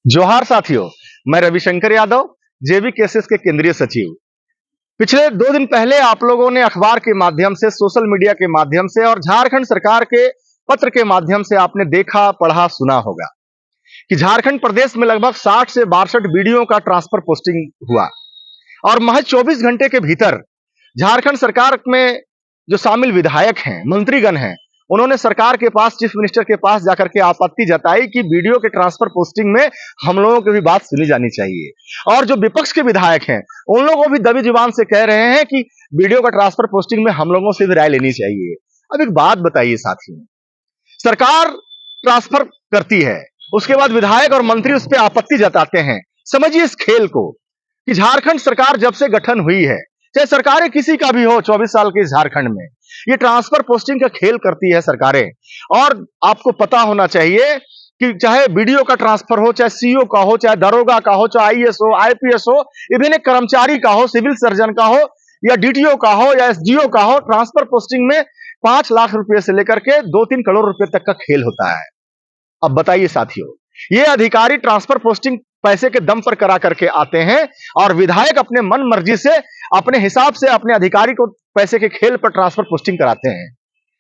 जोहार साथियों, मैं रविशंकर यादव, जेवी केसेस के केंद्रीय सचिव। पिछले 2 दिन पहले आप लोगों ने अखबार के माध्यम से, सोशल मीडिया के माध्यम से और झारखंड सरकार के पत्र के माध्यम से आपने देखा, पढ़ा, सुना होगा कि झारखंड प्रदेश में लगभग 60 से 62 वीडियो का ट्रांसफर पोस्टिंग हुआ और महज 24 घंटे के भीतर झारखंड सरकार में जो शामिल विधायक हैं, मंत्रीगण हैं, उन्होंने सरकार के पास, चीफ मिनिस्टर के पास जाकर के आपत्ति जताई कि वीडियो के ट्रांसफर पोस्टिंग में हम लोगों की भी बात सुनी जानी चाहिए। और जो विपक्ष के विधायक हैं, उन लोगों को भी दबी जुबान से कह रहे हैं कि वीडियो का ट्रांसफर पोस्टिंग में हम लोगों से भी राय लेनी चाहिए। अब एक बात बताइए साथियों, सरकार ट्रांसफर करती है, उसके बाद विधायक और मंत्री उस पर आपत्ति जताते हैं। समझिए इस खेल को कि झारखंड सरकार जब से गठन हुई है, चाहे सरकारें किसी का भी हो, 24 साल के झारखंड में ये ट्रांसफर पोस्टिंग का खेल करती है सरकारें। और आपको पता होना चाहिए कि चाहे वीडियो का ट्रांसफर हो, चाहे सीओ का हो, चाहे दरोगा का हो, चाहे आईएएस हो, आईपीएस हो, इवन एक कर्मचारी का हो, सिविल सर्जन का हो, या डीटीओ का हो, या एसडीओ का हो, ट्रांसफर पोस्टिंग में 5 लाख रुपए से लेकर के 2-3 करोड़ रुपए तक का खेल होता है। अब बताइए साथियों, ये अधिकारी ट्रांसफर पोस्टिंग पैसे के दम पर करा करके आते हैं और विधायक अपने मन मर्जी से, अपने हिसाब से अपने अधिकारी को पैसे के खेल पर ट्रांसफर पोस्टिंग कराते हैं।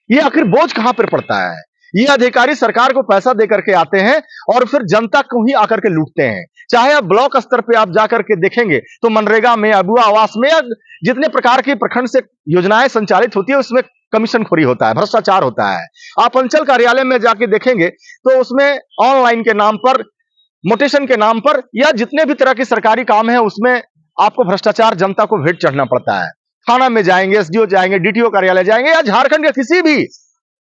ये आखिर बोझ कहां पर पड़ता है? ये अधिकारी सरकार को पैसा देकर के आते हैं और फिर जनता को ही आकर के लूटते हैं। चाहे अब ब्लॉक स्तर पे आप जाकर के देखेंगे तो मनरेगा में, अबुआ आवास में, या जितने प्रकार की प्रखंड से योजनाएं संचालित होती है, उसमें कमीशनखोरी होता है, भ्रष्टाचार होता है। आप अंचल कार्यालय में जाके देखेंगे तो उसमें ऑनलाइन के नाम पर, मोटेशन के नाम पर, या जितने भी तरह के सरकारी काम है उसमें आपको भ्रष्टाचार, जनता को भेंट चढ़ना पड़ता है। थाना में जाएंगे, एसडीओ जाएंगे, डीटीओ कार्यालय जाएंगे, या झारखंड के किसी भी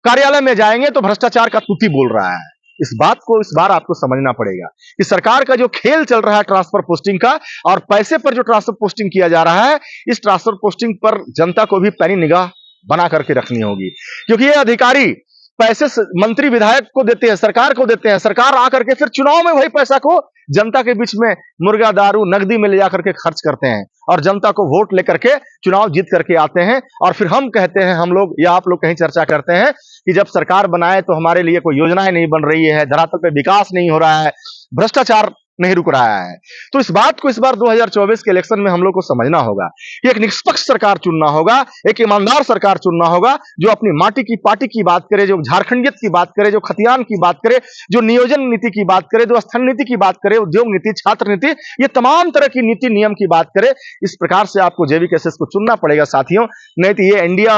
कार्यालय में जाएंगे तो भ्रष्टाचार का तूती बोल रहा है। इस बात को इस बार आपको समझना पड़ेगा कि सरकार का जो खेल चल रहा है ट्रांसफर पोस्टिंग का, और पैसे पर जो ट्रांसफर पोस्टिंग किया जा रहा है, इस ट्रांसफर पोस्टिंग पर जनता को भी पैनी निगाह बना करके रखनी होगी। क्योंकि ये अधिकारी पैसे मंत्री विधायक को देते हैं, सरकार को देते हैं, सरकार आकर के फिर चुनाव में वही पैसा को जनता के बीच में मुर्गा, दारू, नकदी में ले जाकर के खर्च करते हैं और जनता को वोट लेकर के चुनाव जीत करके आते हैं। और फिर हम कहते हैं, हम लोग या आप लोग कहीं चर्चा करते हैं कि जब सरकार बनाए तो हमारे लिए कोई योजनाएं नहीं बन रही है, धरातल पे विकास नहीं हो रहा है, भ्रष्टाचार नहीं रुक रहा है। तो इस बात को इस बार 2024 के इलेक्शन में हम लोग को समझना होगा कि एक निष्पक्ष सरकार चुनना होगा, एक ईमानदार सरकार चुनना होगा, जो अपनी माटी की पार्टी की बात करे, जो झारखंडियत की बात करे, जो खतियान की बात करे, जो नियोजन नीति की बात करे, जो स्थल नीति की बात करे, उद्योग नीति, छात्र नीति, ये तमाम तरह की नीति नियम की बात करे। इस प्रकार से आपको जेवी केसेस को चुनना पड़ेगा साथियों। नहीं तो ये इंडिया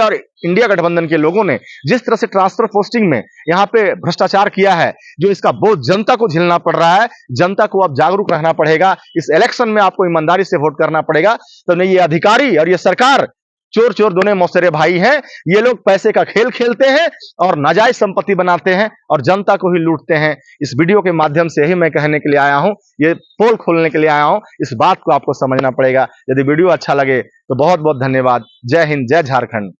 और इंडिया गठबंधन के लोगों ने जिस तरह से ट्रांसफर पोस्टिंग में यहाँ पे भ्रष्टाचार किया है, जो इसका बोझ जनता को झेलना पड़ रहा है। जनता को अब जागरूक रहना पड़ेगा, इस इलेक्शन में आपको ईमानदारी से वोट करना पड़ेगा। तो नहीं, ये अधिकारी और ये सरकार चोर चोर दोनों मौसेरे भाई हैं। ये लोग पैसे का खेल खेलते हैं और नाजायज संपत्ति बनाते हैं और जनता को ही लूटते हैं। इस वीडियो के माध्यम से ही मैं कहने के लिए आया हूं, ये पोल खोलने के लिए आया हूं। इस बात को आपको समझना पड़ेगा। यदि वीडियो अच्छा लगे तो बहुत बहुत धन्यवाद। जय हिंद, जय झारखंड।